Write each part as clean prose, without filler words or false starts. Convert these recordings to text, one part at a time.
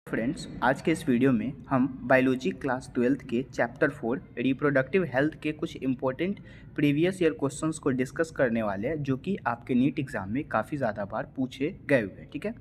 Friends, आज के इस वीडियो में हम बायोलॉजी क्लास 12th के चैप्टर 4 रिप्रोडक्टिव हेल्थ के कुछ इंपॉर्टेंट प्रीवियस ईयर क्वेश्चंस को डिस्कस करने वाले हैं जो कि आपके नीट एग्जाम में काफ़ी ज़्यादा बार पूछे गए हुए हैं। ठीक है,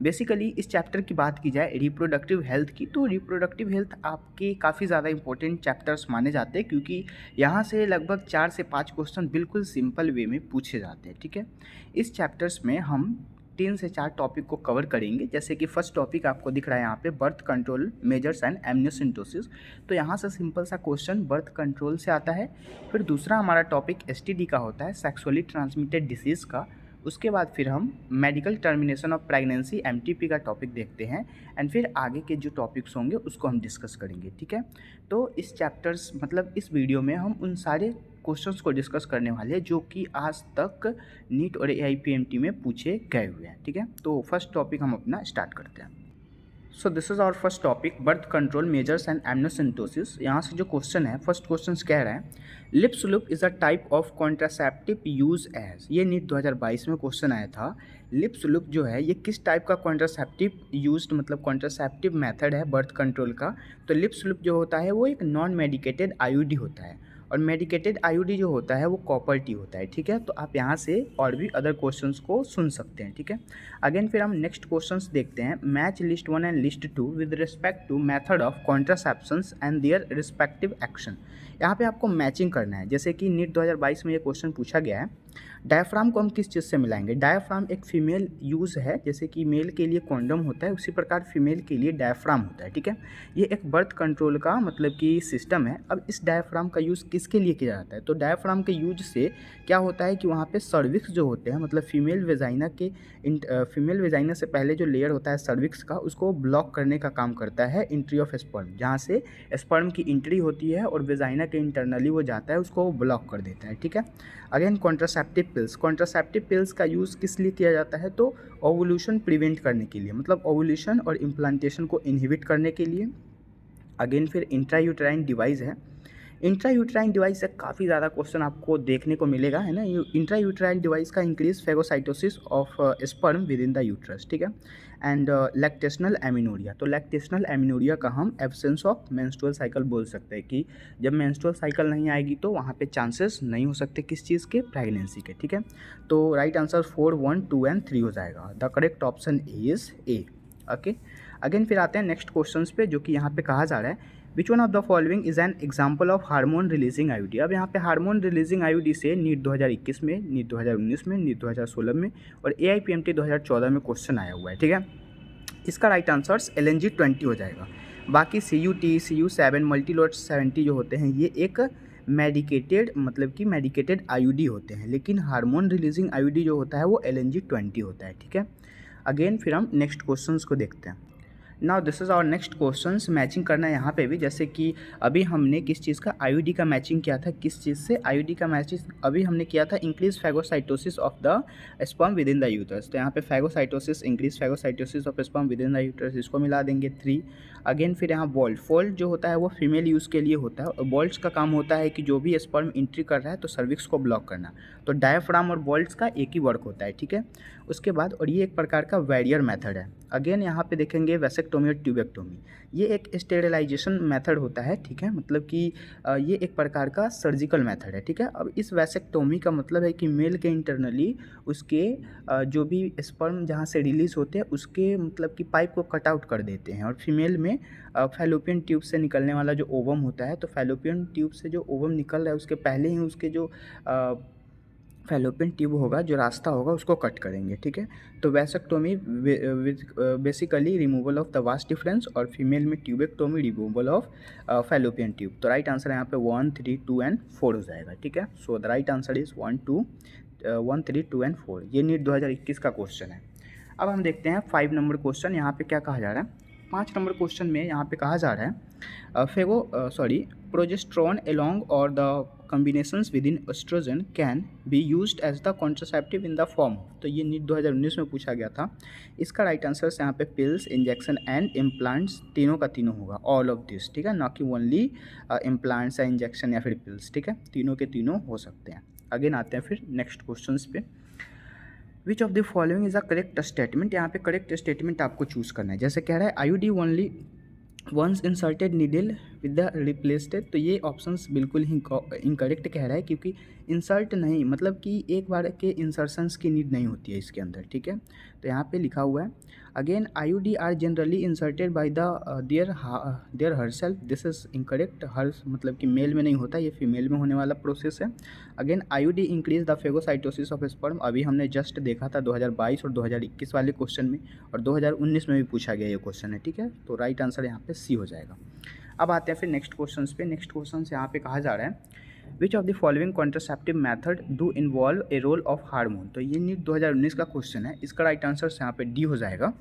बेसिकली इस चैप्टर की बात की जाए रिप्रोडक्टिव हेल्थ की, तो रिप्रोडक्टिव हेल्थ आपके काफ़ी ज़्यादा इंपॉर्टेंट चैप्टर्स माने जाते हैं क्योंकि यहाँ से लगभग 4 से 5 क्वेश्चन बिल्कुल सिंपल वे में पूछे जाते हैं। ठीक है, इस चैप्टर्स में हम 3 से 4 टॉपिक को कवर करेंगे। जैसे कि फर्स्ट टॉपिक आपको दिख रहा है यहाँ पे birth control measures and amniocentesis, तो यहाँ से सिंपल सा क्वेश्चन बर्थ कंट्रोल से आता है। फिर दूसरा हमारा टॉपिक एसटीडी का होता है, सेक्सुअली ट्रांसमिटेड डिसीज़ का। उसके बाद फिर हम medical termination of pregnancy MTP का टॉपिक देखते हैं एंड फिर आगे के जो टॉपिक्स होंगे उसको हम डिस्कस करेंगे। ठीक है, तो इस चैप्टर्स मतलब इस वीडियो में हम उन सारे क्वेश्चंस को डिस्कस करने वाले हैं जो कि आज तक नीट और एआईपीएमटी में पूछे गए हुए हैं। ठीक है, तो फर्स्ट टॉपिक हम अपना स्टार्ट करते हैं। So this is our first topic birth control measures and amniocentesis. यहाँ से जो क्वेश्चन है, फर्स्ट क्वेश्चन कह रहा है Lippes loop is a type of contraceptive use age. ये नीट 2022 में क्वेश्चन आया था। लिप्स लूप जो है ये किस टाइप का कॉन्ट्रासेप्टिव यूज मतलब कॉन्ट्रासेप्टिव मेथड है बर्थ कंट्रोल का। तो लिप्स लूप जो होता है वो एक नॉन मेडिकेटेड आईयूडी होता है और मेडिकेटेड आईयूडी जो होता है वो कॉपर टी होता है। ठीक है, तो आप यहाँ से और भी अदर क्वेश्चंस को सुन सकते हैं। ठीक है, अगेन फिर हम नेक्स्ट क्वेश्चंस देखते हैं। Match list 1 and list 2 with respect to method of contraceptions and their respective action. यहाँ पे आपको मैचिंग करना है। जैसे कि नीट 2022 में ये क्वेश्चन पूछा गया है, डायफ्राम को हम किस चीज़ से मिलाएंगे। डायफ्राम एक फीमेल यूज़ है, जैसे कि मेल के लिए कॉन्डम होता है उसी प्रकार फीमेल के लिए डायफ्राम होता है। ठीक है, ये एक बर्थ कंट्रोल का मतलब कि सिस्टम है। अब इस डायफ्राम का यूज़ किसके लिए किया जाता है, तो डायफ्राम के यूज से क्या होता है कि वहाँ पे सर्विक्स जो होते हैं मतलब फीमेल वेजाइना से पहले जो लेयर होता है सर्विक्स का, उसको ब्लॉक करने का काम करता है एंट्री ऑफ स्पर्म। जहाँ से स्पर्म की एंट्री होती है और वेजाइना के इंटरनली वो जाता है, उसको ब्लॉक कर देता है। ठीक है, अगेन कॉन्ट्रासेप्टिव पिल्स का यूज़ किस लिए किया जाता है, तो ओवुलेशन प्रिवेंट करने के लिए, मतलब ओवुलेशन और इम्प्लांटेशन को इनहिबिट करने के लिए। अगेन फिर इंट्रायूटेराइन डिवाइस है। इंट्रायूटेराइन डिवाइस से काफ़ी ज़्यादा क्वेश्चन आपको देखने को मिलेगा, है ना। इंट्रायूटेराइन डिवाइस का increase phagocytosis of sperm with in the uterus. ठीक है, एंड लैक्टेशनल एमिनोरिया, तो लैक्टेशनल एमिनोरिया का हम एब्सेंस ऑफ मेंस्ट्रुअल साइकिल बोल सकते हैं कि जब मेंस्ट्रुअल साइकिल नहीं आएगी तो वहाँ पे चांसेस नहीं हो सकते किस चीज़ के, प्रेगनेंसी के। ठीक है, तो राइट आंसर 4, 1, 2 एंड 3 हो जाएगा। The correct option is a. Okay, again फिर आते हैं नेक्स्ट क्वेश्चंस पे जो कि यहाँ पे कहा जा रहा है विच one of the following is an example of hormone releasing IUD. अब यहाँ पे हार्मोन रिलीजिंग आईयूडी से नीट 2021 में, नीट 2019 में, नीट 2016 में और एआईपीएमटी 2014 में क्वेश्चन आया हुआ है। ठीक है, इसका राइट आंसर LNG-20 हो जाएगा। बाकी CUT, CU7, मल्टीलोट 70 जो होते हैं ये एक मेडिकेटेड मतलब कि मेडिकेटेड आईयूडी होते हैं, लेकिन हार्मोन रिलीजिंग आईयूडी जो होता है वो LNG-20 होता है। ठीक है, अगेन फिर हम नेक्स्ट क्वेश्चंस को देखते हैं। Now this is our next questions. Matching करना है यहाँ पे भी, जैसे कि अभी हमने किस चीज़ का आईयूडी का मैचिंग किया था, किस चीज़ से आईयूडी का मैचिंग अभी हमने किया था, increase phagocytosis of the sperm with in the uterus. तो यहाँ पे phagocytosis, increase phagocytosis of sperm with in the uterus, इसको मिला देंगे 3। अगेन फिर यहाँ वोल्ट जो होता है वो फीमेल यूज़ के लिए होता है और वोल्ट्स का काम होता है कि जो भी स्पर्म एंट्री कर रहा है तो सर्विक्स को ब्लॉक करना। तो डायफ्राम और वोल्ट्स का एक ही वर्क होता है। ठीक है, उसके बाद और ये एक प्रकार का वैरियर मेथड है। अगेन यहाँ पे देखेंगे वेसेक्टोमी और ट्यूबेक्टोमी, ये एक स्टेरिलाइजेशन मेथड होता है। ठीक है, मतलब कि ये एक प्रकार का सर्जिकल मेथड है। ठीक है, अब इस वेसेक्टोमी का मतलब है कि मेल के इंटरनली उसके जो भी स्पर्म जहाँ से रिलीज होते हैं उसके मतलब कि पाइप को कट आउट कर देते हैं और फीमेल में फैलोपियन ट्यूब से निकलने वाला जो ओवम होता है, तो फैलोपियन ट्यूब से जो ओवम निकल रहा है उसके पहले ही उसके जो फैलोपियन ट्यूब होगा, जो रास्ता होगा उसको कट करेंगे। ठीक है, तो vasectomy basically removal of the vast difference और फीमेल में tubectomy removal of fallopian tube. तो राइट आंसर यहाँ पे 1, 3, 2 एंड 4 हो जाएगा। ठीक है, so the right answer is 1, 3, 2 and 4। ये नीट 2021 का क्वेश्चन है। अब हम देखते हैं 5 नंबर क्वेश्चन। यहाँ पे क्या कहा जा रहा है, 5 नंबर क्वेश्चन में यहाँ पे कहा जा रहा है progesterone along or the combinations within estrogen can be used as the contraceptive in the form। तो ये नीट 2019 में पूछा गया था। इसका राइट आंसर यहाँ पे पिल्स, इंजेक्शन एंड इम्प्लांट्स, तीनों का तीनों होगा, ऑल ऑफ दिस। ठीक है, ना कि ओनली इम्प्लांट्स या इंजेक्शन या फिर पिल्स। ठीक है, तीनों के तीनों हो सकते हैं। अगेन आते हैं फिर नेक्स्ट क्वेश्चंस पे। विच of the following is a correct statement. यहाँ पे करेक्ट स्टेटमेंट आपको चूज़ करना है। जैसे कह रहा है IUD only once inserted needle with the replaced, तो ये ऑप्शंस बिल्कुल ही इनकरेक्ट कह रहा है, क्योंकि इंसर्ट नहीं, मतलब कि एक बार के इंसर्शंस की नीड नहीं होती है इसके अंदर, ठीक है। तो यहाँ पे लिखा हुआ है again IUD are generally inserted by the their herself, this is incorrect. Her मतलब कि मेल में नहीं होता, ये फीमेल में होने वाला प्रोसेस है। Again IUD increase the phagocytosis of sperm, अभी हमने जस्ट देखा था 2022 और 2021 वाले क्वेश्चन में, और 2019 में भी पूछा गया ये क्वेश्चन है, ठीक है। तो राइट आंसर यहाँ पे सी हो जाएगा। अब आते हैं फिर नेक्स्ट क्वेश्चन पे। नेक्स्ट क्वेश्चन यहाँ पे कहा जा रहा है which of the following contraceptive method do involve a role of hormone. तो ये नीट 2019 का क्वेश्चन है, इसका राइट आंसर यहाँ पे डी हो जाएगा।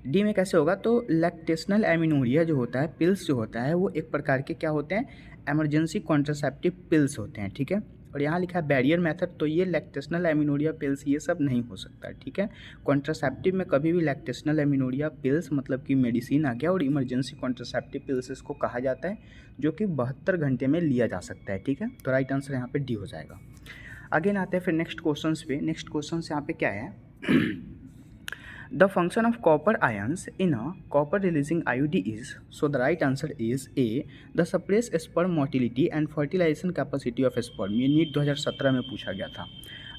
डी में कैसे होगा, तो लैक्टेशनल एमिनोरिया जो होता है, पिल्स जो होता है, वो एक प्रकार के क्या होते हैं, एमरजेंसी कॉन्ट्रासेप्टिव पिल्स होते हैं, ठीक है। और यहाँ लिखा है बैरियर मेथड, तो ये लैक्टेशनल एमिनोरिया पिल्स ये सब नहीं हो सकता, ठीक है। कॉन्ट्रासेप्टिव में कभी भी लैक्टेशनल एमिनोरिया पिल्स मतलब कि मेडिसिन आ गया, और इमरजेंसी कॉन्ट्रासेप्टिव पिल्स इसको कहा जाता है, जो कि 72 घंटे में लिया जा सकता है, ठीक है। तो राइट आंसर यहाँ पे डी हो जाएगा। अगेन आते हैं फिर नेक्स्ट क्वेश्चन पे। नेक्स्ट क्वेश्चन यहाँ पे क्या है The function of copper ions in a copper releasing IUD is, so the right answer is A, the suppress sperm motility and fertilization capacity of sperm। ये NEET 2017 में पूछा गया था।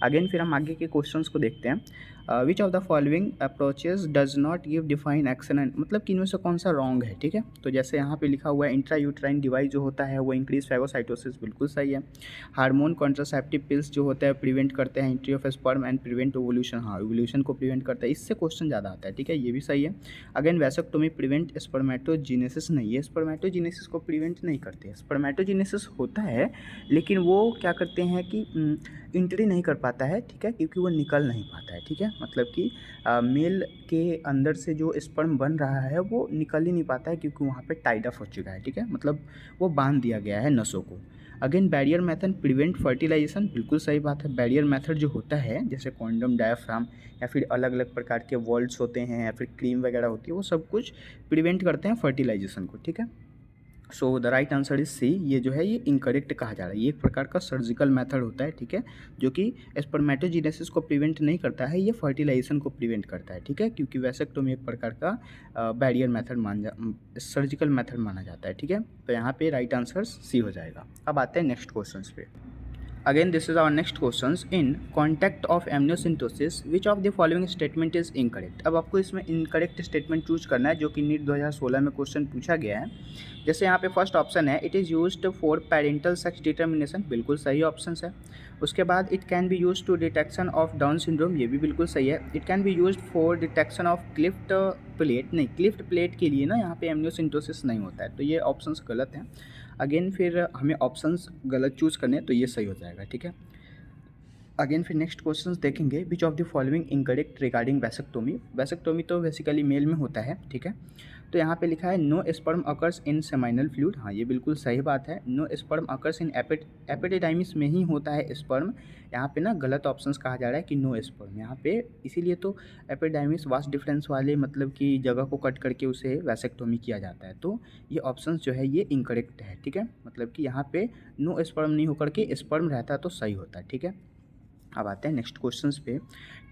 अगेन फिर हम आगे के क्वेश्चंस को देखते हैं। विच of the following approaches does not give define action and, मतलब कि इनमें से कौन सा रॉन्ग है, ठीक है। तो जैसे यहाँ पे लिखा हुआ है इंट्रायूट्राइन डिवाइस जो होता है वो इंक्रीज फेगोसाइटोसिस, बिल्कुल सही है। हार्मोन कॉन्ट्रासेप्टिव पिल्स जो होता है प्रिवेंट करते हैं entry of sperm and prevent ovulation, हाँ ओवोल्यूशन को प्रिवेंट करता है, इससे क्वेश्चन ज़्यादा आता है, ठीक है, ये भी सही है। अगेन वैसेक्टोमी प्रिवेंट स्पर्मेटोजेनेसिस, नहीं है, स्पर्मेटोजेनेसिस को प्रिवेंट नहीं करते। स्पर्मेटोजेनेसिस होता है लेकिन वो क्या करते हैं कि इंट्री नहीं कर पाता है, ठीक है, क्योंकि वो निकल नहीं पाता है, ठीक है। मतलब कि मेल के अंदर से जो स्पर्म बन रहा है वो निकल ही नहीं पाता है, क्योंकि वहाँ पे टाइड अप हो चुका है, ठीक है, मतलब वो बांध दिया गया है नसों को। Again barrier method prevent fertilization, बिल्कुल सही बात है। बैरियर मेथड जो होता है जैसे कॉन्डम, डायफ्राम या फिर अलग अलग प्रकार के वॉल्ट्स होते हैं या फिर क्रीम वगैरह होती है, वो सब कुछ प्रिवेंट करते हैं फर्टिलाइजेशन को, ठीक है। So the right answer is C, ये जो है ये इनकरेक्ट कहा जा रहा है। ये एक प्रकार का सर्जिकल मेथड होता है, ठीक है, जो कि स्पर्मेटोजेनेसिस को प्रिवेंट नहीं करता है, ये फर्टिलाइजेशन को प्रिवेंट करता है, ठीक है, क्योंकि वैसेक्टोमी एक प्रकार का बैरियर मेथड सर्जिकल मेथड माना जाता है, ठीक है। तो यहाँ पे राइट आंसर सी हो जाएगा। अब आते हैं नेक्स्ट क्वेश्चन पे। Again, this is our next questions. In context of amniocentesis, which of the following statement is incorrect? अब आपको इसमें इनकरेक्ट स्टेटमेंट चूज करना है, जो कि नीट 2016 में क्वेश्चन पूछा गया है। जैसे यहाँ पे फर्स्ट ऑप्शन है it is used for parental sex determination, बिल्कुल सही ऑप्शन है। उसके बाद it can be used to detection of Down syndrome, ये भी बिल्कुल सही है। It can be used for detection of cleft plate, नहीं, क्लिफ्ट प्लेट के लिए ना यहाँ पे एमनियोसेंटोसिस नहीं होता है, तो ये ऑप्शंस गलत हैं। अगेन फिर हमें ऑप्शंस गलत चूज़ करने हैं, तो ये सही हो जाएगा, ठीक है। अगेन फिर नेक्स्ट क्वेश्चंस देखेंगे। विच of the following incorrect regarding vasectomy. Vasectomy तो बेसिकली मेल में होता है, ठीक है। तो यहाँ पे लिखा है no sperm occurs in seminal fluid, हाँ ये बिल्कुल सही बात है। No sperm occurs in epididymis में ही होता है स्पर्म, यहाँ पे ना गलत ऑप्शंस कहा जा रहा है कि नो स्पर्म यहाँ पे, इसीलिए तो एपिडाइमिस वास्ट डिफरेंस वाले मतलब कि जगह को कट करके उसे वैसेक्टोमी किया जाता है। तो ये ऑप्शंस जो है ये इनकरेक्ट है, ठीक है, मतलब कि यहाँ पे नो स्पर्म नहीं होकर के स्पर्म रहता तो सही होता है, ठीक है। अब आते हैं नेक्स्ट क्वेश्चंस पे।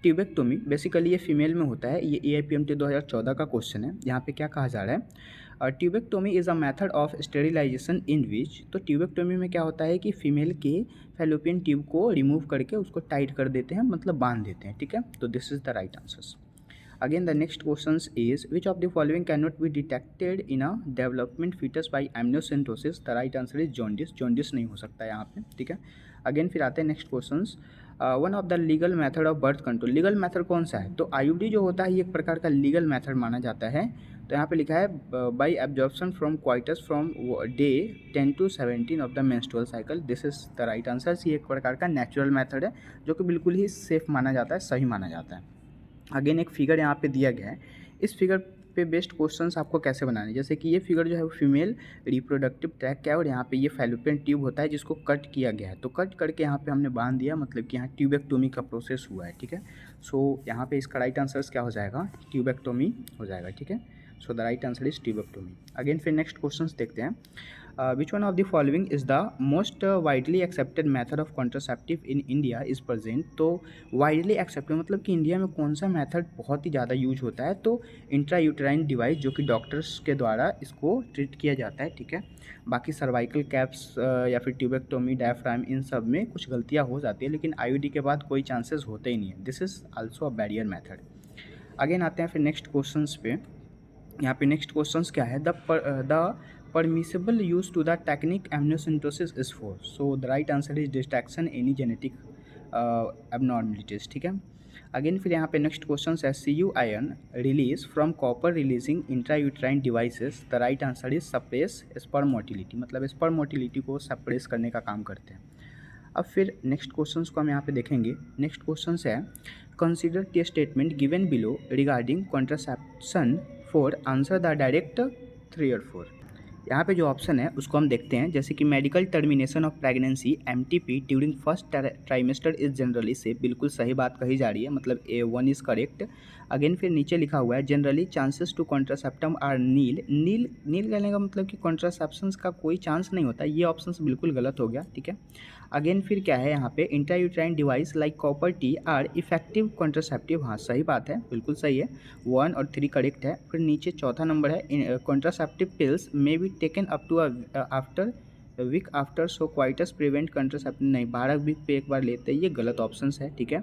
ट्यूबेक्टोमी बेसिकली ये फीमेल में होता है, ये AIPMT 2014 का क्वेश्चन है। यहाँ पे क्या कहा जा रहा है, tubectomy is a method of sterilization in which, तो ट्यूबेक्टोमी में क्या होता है कि फीमेल के फैलोपियन ट्यूब को रिमूव करके उसको टाइट कर देते हैं, मतलब बांध देते हैं, ठीक है। तो this is the right answers. Again, the next questions is which of the following cannot be detected in a development fetus by amniocentesis? The right answer is jaundice. jaundice नहीं हो सकता है यहाँ पे, ठीक है। अगेन फिर आते हैं next questions. One of the legal method of birth control, legal method कौन सा है, तो IUD जो होता है ये एक प्रकार का लीगल मेथड माना जाता है। तो यहाँ पे लिखा है by absorption from coitus from day 10 to 17 of the menstrual cycle, this is the right answer. ये एक प्रकार का नेचुरल मेथड है जो कि बिल्कुल ही सेफ माना जाता है, सही माना जाता है। अगेन एक फिगर यहाँ पे दिया गया है, इस फिगर पे बेस्ड क्वेश्चंस आपको कैसे बनाने, जैसे कि ये फिगर जो है वो फीमेल रिप्रोडक्टिव ट्रैक का है, और यहाँ पे ये फैलोपियन ट्यूब होता है जिसको कट किया गया है, तो कट करके यहाँ पे हमने बांध दिया, मतलब कि यहाँ ट्यूबेक्टोमी का प्रोसेस हुआ है, ठीक है। सो यहाँ पे इसका राइट आंसर क्या हो जाएगा, ट्यूबेक्टोमी हो जाएगा, ठीक है। So the right answer is tubectomy. Again फिर नेक्स्ट क्वेश्चन देखते हैं, which one of the following is the most widely accepted method of contraceptive in India is present. तो वाइडली एक्सेप्टेड मतलब कि इंडिया में कौन सा मेथड बहुत ही ज़्यादा यूज होता है, तो इंट्रायूटेराइन डिवाइस, जो कि डॉक्टर्स के द्वारा इसको ट्रीट किया जाता है, ठीक है। बाकी सर्वाइकल कैप्स या फिर ट्यूबेक्टोमी, डायफ्राम, इन सब में कुछ गलतियाँ हो जाती है, लेकिन आईयूडी के बाद कोई चांसेस होते ही नहीं है। This is also a barrier method. Again आते हैं फिर नेक्स्ट क्वेश्चंस पे। यहाँ पे नेक्स्ट क्वेश्चंस क्या है, the permissible use to the technique amniocentesis is for, so the right answer is distraction any genetic abnormalities, ठीक है। अगेन फिर यहाँ पे नेक्स्ट क्वेश्चन है, C U ion release from copper releasing intrauterine devices, the right answer is suppress sperm motility, मतलब sperm motility को suppress करने का काम करते हैं। अब फिर नेक्स्ट क्वेश्चंस को हम यहाँ पे देखेंगे। नेक्स्ट क्वेश्चन है, consider the statement given below regarding contraception for, answer the direct 3 और 4। यहाँ पे जो ऑप्शन है उसको हम देखते हैं, जैसे कि medical termination of pregnancy MTP during first trimester is generally से, बिल्कुल सही बात कही जा रही है, मतलब A1 इज़ करेक्ट। अगेन फिर नीचे लिखा हुआ है, जनरली चांसेस टू कॉन्ट्रासेप्टम आर नील। नील नील कहने का मतलब कि कॉन्ट्रासेप्शंस का कोई चांस नहीं होता, ये ऑप्शन बिल्कुल गलत हो गया, ठीक है। अगेन फिर क्या है यहाँ पे, intrauterine device like copper T R effective contraceptive, हाँ सही बात है, बिल्कुल सही है, 1 और 3 करेक्ट है। फिर नीचे चौथा नंबर है, contraceptive pills may be taken up to after week after, so coitus prevent contraceptive, नहीं 12 वीक पे एक बार लेते हैं, ये गलत ऑप्शन है, ठीक है।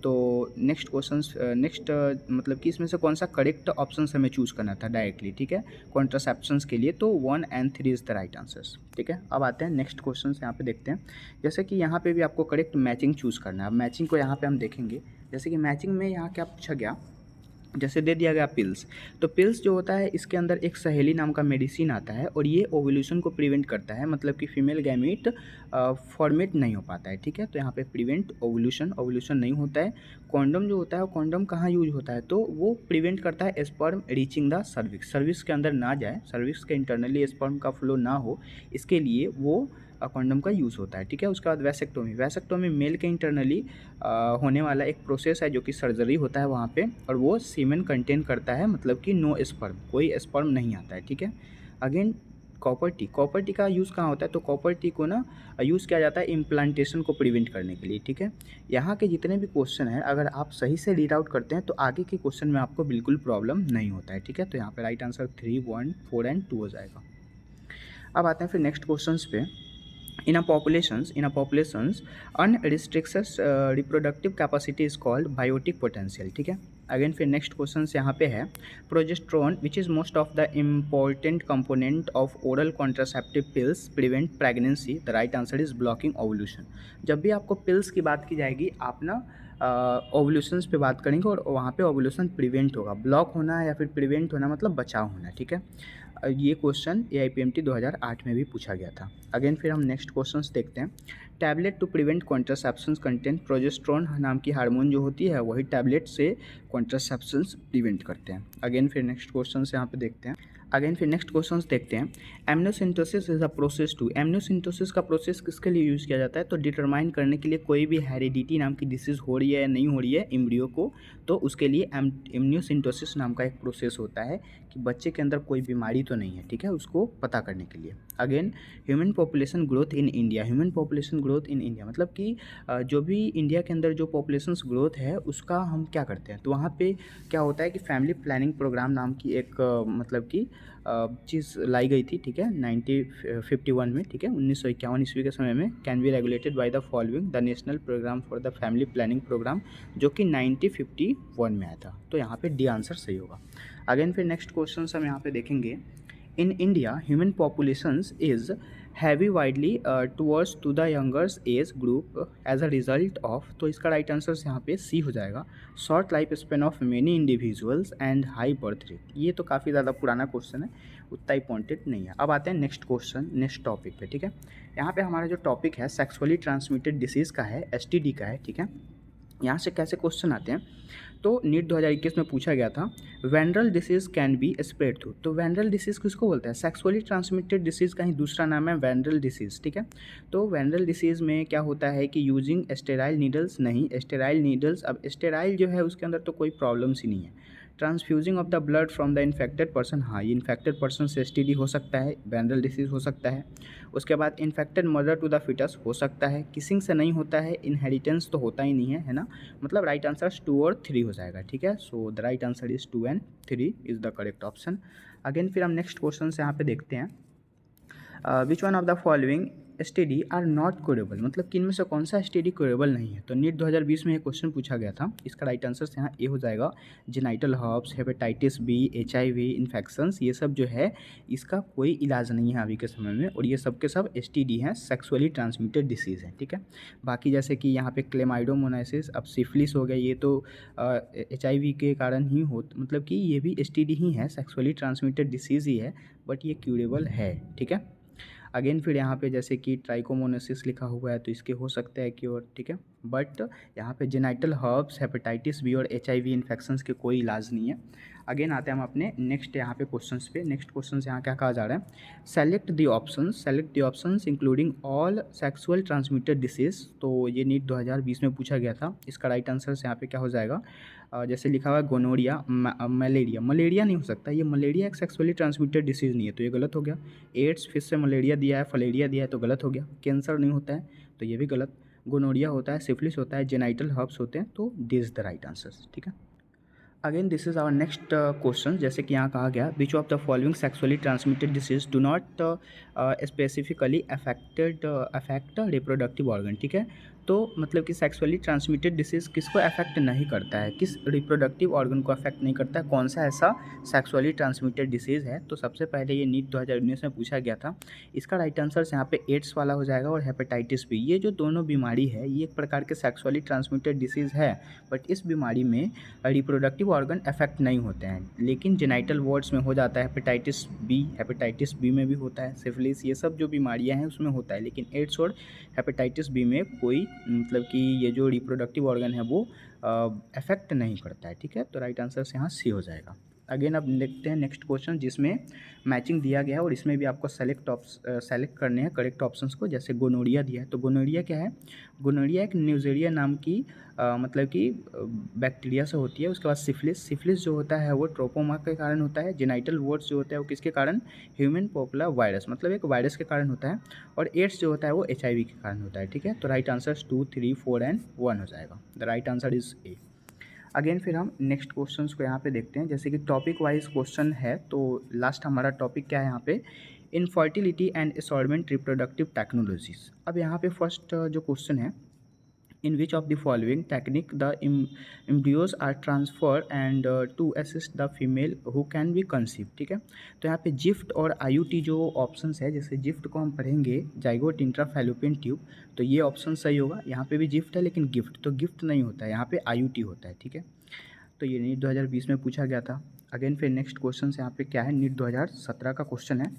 तो नेक्स्ट क्वेश्चन, नेक्स्ट मतलब कि इसमें से कौन सा करेक्ट ऑप्शन हमें चूज़ करना था डायरेक्टली, ठीक है, कॉन्ट्रासेप्शंस के लिए, तो 1 और 3 इज़ द राइट आंसर्स, ठीक है। अब आते हैं नेक्स्ट क्वेश्चन यहाँ पे देखते हैं, जैसे कि यहाँ पे भी आपको करेक्ट मैचिंग चूज़ करना है। अब मैचिंग को यहाँ पे हम देखेंगे, जैसे कि मैचिंग में यहाँ क्या पूछा गया, जैसे दे दिया गया पिल्स, तो पिल्स जो होता है इसके अंदर एक सहेली नाम का मेडिसिन आता है और ये ओवुलेशन को प्रिवेंट करता है, मतलब कि फीमेल गैमीट फॉर्मेट नहीं हो पाता है, ठीक है। तो यहाँ पे प्रिवेंट ओवुलेशन नहीं होता है। कॉन्डम जो होता है, कॉन्डम कहाँ यूज होता है, तो वो प्रिवेंट करता है स्पर्म रीचिंग द सर्विक्स के अंदर ना जाए, सर्विक्स के इंटरनली स्पर्म का फ्लो ना हो, इसके लिए वो कॉन्डम का यूज़ होता है, ठीक है। उसके बाद वैसेक्टोमी मेल के इंटरनली होने वाला एक प्रोसेस है जो कि सर्जरी होता है वहाँ पे, और वो सीमेन कंटेन करता है, मतलब कि नो स्पर्म, कोई स्पर्म नहीं आता है, ठीक है। अगेन कॉपर टी का यूज़ कहाँ होता है, तो कॉपर टी को ना यूज़ किया जाता है इम्प्लांटेशन को प्रिवेंट करने के लिए, ठीक है। यहाँ के जितने भी क्वेश्चन हैं अगर आप सही से रीड आउट करते हैं तो आगे के क्वेश्चन में आपको बिल्कुल प्रॉब्लम नहीं होता है, ठीक है। तो यहाँ पे राइट आंसर 3, 1, 4 एंड 2 हो जाएगा। अब आते हैं फिर नेक्स्ट क्वेश्चन पे, in a populations unrestricted reproductive capacity is called biotic potential, ठीक है। अगेन फिर नेक्स्ट क्वेश्चन यहाँ पे है, progesterone which is most of the important component of oral contraceptive pills prevent pregnancy, the right answer is blocking ovulation. जब भी आपको pills की बात की जाएगी आप ना ओवुलेशंस पे बात करेंगे और वहाँ पे ओवुलेशन प्रिवेंट होगा, ब्लॉक होना या फिर प्रिवेंट होना मतलब बचाव होना, ठीक है। ये क्वेश्चन AIPMT 2008 में भी पूछा गया था। अगेन फिर हम नेक्स्ट क्वेश्चंस देखते हैं, tablet to prevent contraceptions content progesterone नाम की हार्मोन जो होती है वही टैबलेट से कॉन्ट्रासेप्शंस प्रिवेंट करते हैं। अगेन फिर नेक्स्ट क्वेश्चन यहाँ पे देखते हैं, एमनियोसिंथेसिस इज अ प्रोसेस टू, एमनियोसिंथेसिस का प्रोसेस किसके लिए यूज़ किया जाता है, तो डिटरमाइन करने के लिए कोई भी हेरिडिटी नाम की डिसीज़ हो रही है या नहीं हो रही है एम्ब्रियो को, तो उसके लिए एमनियोसिंथेसिस नाम का एक प्रोसेस होता है कि बच्चे के अंदर कोई बीमारी तो नहीं है, ठीक है, उसको पता करने के लिए। Again human population growth in India, मतलब कि जो भी इंडिया के अंदर जो पॉपुलेशन ग्रोथ है उसका हम क्या करते हैं, तो वहाँ पे क्या होता है कि फैमिली प्लानिंग प्रोग्राम नाम की एक मतलब कि चीज़ लाई गई थी, ठीक है, 1951 में, ठीक है, 1951 ईस्वी के समय में, can be regulated by the following, the national programme for the family planning programme, जो कि 1951 में आया था, तो यहाँ पे डी आंसर सही होगा। अगेन फिर नेक्स्ट क्वेश्चन हम यहाँ पे देखेंगे, in India human populations is heavy widely towards to the youngers age group as a result of, तो इसका राइट आंसर यहाँ पे सी हो जाएगा, short life span of many individuals and high birth rate. ये तो काफ़ी ज़्यादा पुराना क्वेश्चन है, उतना इंपॉर्टेंट नहीं है। अब आते हैं नेक्स्ट क्वेश्चन, नेक्स्ट टॉपिक पे, ठीक है। यहाँ पे हमारा जो टॉपिक है सेक्सुअली ट्रांसमिटेड डिसीज़ का है, STD का है, ठीक है। यहाँ से कैसे क्वेश्चन आते हैं, तो नीट 2021 में पूछा गया था, venereal disease can be spread through, तो वेनरल डिसीज़ किसको बोलते हैं, सेक्सुअली ट्रांसमिटेड डिसीज़ का ही दूसरा नाम है वेनरल डिसीज़, ठीक है। तो वेनरल डिसीज़ में क्या होता है कि यूजिंग स्टेराइल नीडल्स, नहीं स्टेराइल नीडल्स, अब स्टेराइल जो है उसके अंदर तो कोई प्रॉब्लम्स ही नहीं है, transfusing of the blood from the infected person, हाँ ये इन्फेक्टेड पर्सन से एसटीडी हो सकता है, वेनरल डिसीज़ हो सकता है। उसके बाद infected mother to the foetus हो सकता है, किसिंग से नहीं होता है, इनहेरिटेंस तो होता ही नहीं है ना, मतलब राइट आंसर 2 और 3 हो जाएगा, ठीक है। So the right answer is 2 and 3 is the correct option. Again फिर हम नेक्स्ट क्वेश्चन से यहाँ पे देखते हैं, which one of the following STD are not curable, मतलब कि इनमें से कौन सा एसटीडी क्योरेबल नहीं है। तो नीट 2020 में ये क्वेश्चन पूछा गया था, इसका राइट आंसर यहाँ ए हो जाएगा। Genital herpes, hepatitis B, HIV infections, ये सब जो है इसका कोई इलाज नहीं है अभी के समय में, और ये सब के सब एसटीडी हैं, सेक्सुअली ट्रांसमिटेड डिसीज़ है, ठीक है। बाकी जैसे कि यहाँ पे क्लेमाइडोमोनाइसिस, अब सिफिलिस हो गया, ये तो एचआईवी के कारण ही हो, मतलब कि ये भी एसटीडी ही है, सेक्सुअली ट्रांसमिटेड डिसीज़ ही है, बट ये क्यूरेबल है, ठीक है। अगेन फिर यहाँ पे जैसे कि ट्राइकोमोनासिस लिखा हुआ है तो इसके हो सकता है क्योर, ठीक है। बट यहाँ पे जेनाइटल हर्ब्स, हेपेटाइटिस बी और एचआईवी इन्फेक्शंस के कोई इलाज नहीं है। अगेन आते हैं हम अपने नेक्स्ट यहाँ पे क्वेश्चंस पे। नेक्स्ट क्वेश्चन यहाँ क्या कहा जा रहा है, select the options including all sexual transmitted disease. तो ये नीट 2020 में पूछा गया था, इसका राइट आंसर यहाँ पे क्या हो जाएगा, जैसे लिखा हुआ है गोनोरिया, मलेरिया नहीं हो सकता, ये मलेरिया एक सेक्सुअली ट्रांसमिटेड डिसीज़ नहीं है, तो ये गलत हो गया। एड्स फिर से मलेरिया दिया है, फलेरिया दिया है, तो गलत हो गया। कैंसर नहीं होता है, तो ये भी गलत। गोनोरिया होता है, सिफिलिस होता है, जेनाइटल हर्ब्स होते हैं, तो this is the right answer, ठीक है। Again this is our next question, जैसे कि यहाँ कहा गया, which of the following sexually transmitted disease do not specifically affect reproductive organ, ठीक है। तो मतलब कि सेक्सुअली ट्रांसमिटेड डिसीज़ किसको अफेक्ट नहीं करता है, किस रिप्रोडक्टिव ऑर्गन को अफेक्ट नहीं करता है, कौन सा ऐसा सेक्सुअली ट्रांसमिटेड डिसीज़ है। तो सबसे पहले ये नीट 2019 में पूछा गया था, इसका राइट आंसर यहाँ पे एड्स वाला हो जाएगा, और हेपेटाइटिस बी। ये जो दोनों बीमारी है ये एक प्रकार के सेक्सुअली ट्रांसमिटेड डिसीज़ है, बट इस बीमारी में रिप्रोडक्टिव ऑर्गन अफेक्ट नहीं होते हैं, लेकिन जेनाइटल वार्ड्स में हो जाता है, हेपेटाइटिस बी में भी होता है, सिफिलिस, ये सब जो बीमारियां हैं उसमें होता है, लेकिन एड्स और हेपेटाइटिस बी में कोई मतलब कि ये जो रिप्रोडक्टिव ऑर्गन है वो अफेक्ट नहीं करता है, ठीक है। तो राइट आंसर यहाँ सी हो जाएगा। अगेन अब देखते हैं नेक्स्ट क्वेश्चन, जिसमें मैचिंग दिया गया है और इसमें भी आपको सेलेक्ट करने हैं करेक्ट ऑप्शंस को। जैसे गोनोरिया दिया है, तो गोनोरिया क्या है, गोनोरिया एक न्यूजेरिया नाम की मतलब कि बैक्टीरिया से होती है। उसके बाद सिफिलिस जो होता है वो ट्रोपोमा के कारण होता है। जेनाइटल वार्ड्स जो होता है वो किसके कारण, ह्यूमन पॉपुलर वायरस, मतलब एक वायरस के कारण होता है। और एड्स जो होता है वो एचआईवी के कारण होता है, ठीक है। तो राइट आंसर 2, 3, 4 एंड 1 हो जाएगा। The right answer is a. Again फिर हम नेक्स्ट क्वेश्चंस को यहाँ पे देखते हैं, जैसे कि टॉपिक वाइज क्वेश्चन है। तो लास्ट हमारा टॉपिक क्या है यहाँ पे, infertility and assortment reproductive technologies. अब यहाँ पे फर्स्ट जो क्वेश्चन है, in which of the following technique the embryos are transferred and to assist the female who can be conceived, ठीक है। तो यहाँ पे जिफ्ट और आईयूटी जो ऑप्शंस है, जैसे जिफ्ट को हम पढ़ेंगे जाइगोट इंट्राफैलोपियन ट्यूब, तो ये ऑप्शन सही होगा। यहाँ पे भी जिफ्ट है लेकिन गिफ्ट तो गिफ्ट नहीं होता है, यहाँ पे आईयूटी होता है, ठीक है। तो ये नीट 2020 में पूछा गया था। अगेन फिर नेक्स्ट क्वेश्चन यहाँ पे क्या है, नीट 2017 का क्वेश्चन है।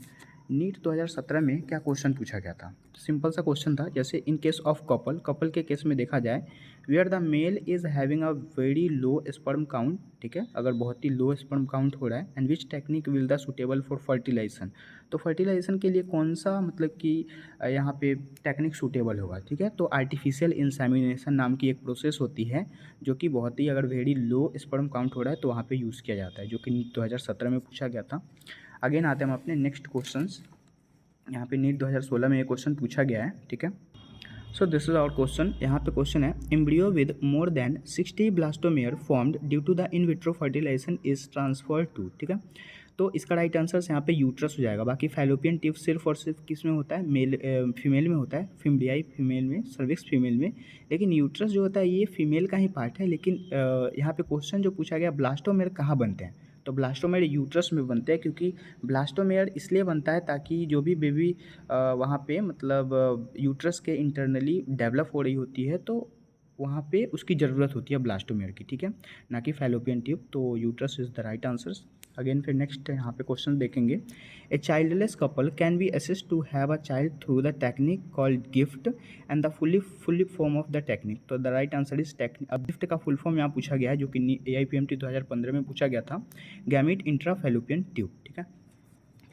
नीट 2017 में क्या क्वेश्चन पूछा गया था, सिंपल सा क्वेश्चन था, जैसे इन केस ऑफ कपल के केस में देखा जाए, where the male is having a very low sperm count, ठीक है, अगर बहुत ही लो स्पर्म काउंट हो रहा है, and which technique will the suitable for fertilization. तो फर्टिलाइजेशन के लिए कौन सा मतलब कि यहाँ पे टेक्निक सूटेबल होगा, ठीक है। तो आर्टिफिशियल इंसेमिनेशन नाम की एक प्रोसेस होती है, जो कि बहुत ही अगर वेरी लो स्पर्म काउंट हो रहा है तो वहाँ पे यूज़ किया जाता है, जो कि नीट 2017 में पूछा गया था। अगेन आते हैं हम अपने नेक्स्ट क्वेश्चंस। यहाँ पे नीट 2016 में ये क्वेश्चन पूछा गया है, ठीक है। So this is our question. यहाँ पे क्वेश्चन है, embryo with more than 60 blastomere formed due to the in vitro fertilization is transferred to, ठीक है। तो इसका राइट आंसर यहाँ पे यूट्रस हो जाएगा। बाकी फैलोपियन ट्यूब सिर्फ और सिर्फ किस में होता है, फीमेल में होता है, फिम्बियाई फीमेल में, सर्विक्स फीमेल में, लेकिन यूट्रस जो होता है ये फीमेल का ही पार्ट है। लेकिन यहाँ पे क्वेश्चन जो पूछा गया, ब्लास्टोमेयर कहाँ बनते हैं, तो ब्लास्टोमेयर यूट्रस में बनते हैं, क्योंकि ब्लास्टोमेयर इसलिए बनता है ताकि जो भी बेबी वहाँ पे मतलब यूट्रस के इंटरनली डेवलप हो रही होती है, तो वहाँ पे उसकी ज़रूरत होती है ब्लास्टोमेयर की, ठीक है, ना कि फैलोपियन ट्यूब। तो uterus is the right answer. Again फिर नेक्स्ट यहाँ पे क्वेश्चन देखेंगे, a childless couple can be assist to have a child through the technique called GIFT and the fully form of the technique. तो the right answer is technique. अब GIFT का full form यहाँ पूछा गया है, जो कि AIPMT 2015 में पूछा गया था, गैमीट इंट्राफैलोपियन ट्यूब, ठीक है।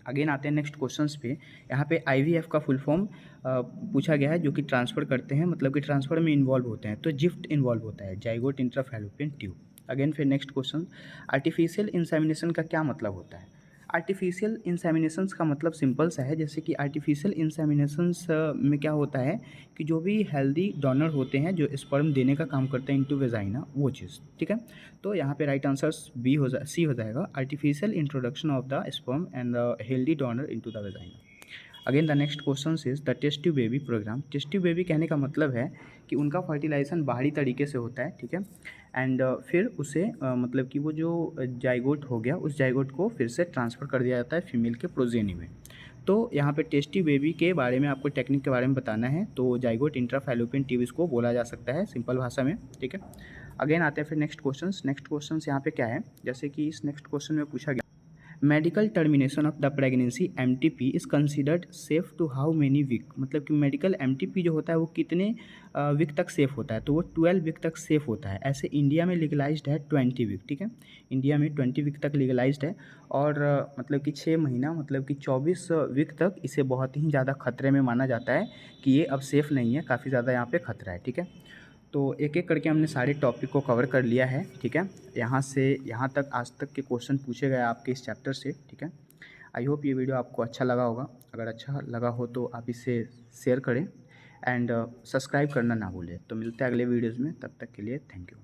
अगेन आते हैं नेक्स्ट क्वेश्चंस पे। यहाँ पे IVF का फुल फॉर्म पूछा गया है, जो कि ट्रांसफ़र करते हैं, मतलब कि ट्रांसफ़र में इन्वॉल्व होते हैं, तो जिफ्ट इन्वॉल्व होता है, जाइगोट इंट्राफैलोपियन ट्यूब। अगेन फिर नेक्स्ट क्वेश्चन, आर्टिफिशियल इंसेमिनेशन का क्या मतलब होता है? आर्टिफिशियल इंसेमिनेशंस का मतलब सिंपल सा है, जैसे कि आर्टिफिशियल इंसेमिनेशंस में क्या होता है कि जो भी हेल्दी डोनर होते हैं जो स्पर्म देने का काम करते हैं इनटू वेजाइना, वो चीज़, ठीक है। तो यहाँ पे राइट आंसर सी हो जाएगा, artificial introduction of the sperm and the healthy donor into the vagina. Again the next question is the test tube baby programme. Test tube baby कहने का मतलब है कि उनका फर्टिलाइजेशन बाहरी तरीके से होता है, ठीक है। एंड फिर उसे मतलब कि वो जो जाइगोट हो गया उस जाइगोट को फिर से ट्रांसफ़र कर दिया जाता है फीमेल के प्रोजेनी में। तो यहाँ पे टेस्ट ट्यूब बेबी के बारे में आपको टेक्निक के बारे में बताना है, तो जाइगोट इंट्राफैलोपियन ट्यूब इसको बोला जा सकता है सिंपल भाषा में, ठीक है। अगेन आते हैं फिर नेक्स्ट क्वेश्चन यहाँ पे क्या है, जैसे कि इस नेक्स्ट क्वेश्चन में पूछा गया, medical termination of the pregnancy MTP is considered safe to how many week. मतलब कि मेडिकल एमटीपी जो होता है वो कितने वीक तक सेफ होता है, तो वो 12 वीक तक सेफ होता है। ऐसे इंडिया में लीगलाइज्ड है 20 वीक, ठीक है। इंडिया में 20 वीक तक लीगलाइज्ड है और मतलब कि 6 महीना मतलब कि 24 वीक तक इसे बहुत ही ज़्यादा खतरे में माना जाता है कि ये अब सेफ़ नहीं है, काफ़ी ज़्यादा यहाँ पे खतरा है, ठीक है। तो एक एक करके हमने सारे टॉपिक को कवर कर लिया है, ठीक है। यहाँ से यहाँ तक आज तक के क्वेश्चन पूछे गए आपके इस चैप्टर से, ठीक है। आई होप ये वीडियो आपको अच्छा लगा होगा। अगर अच्छा लगा हो तो आप इसे शेयर करें एंड सब्सक्राइब करना ना भूलें। तो मिलते हैं अगले वीडियोज़ में, तब तक के लिए थैंक यू।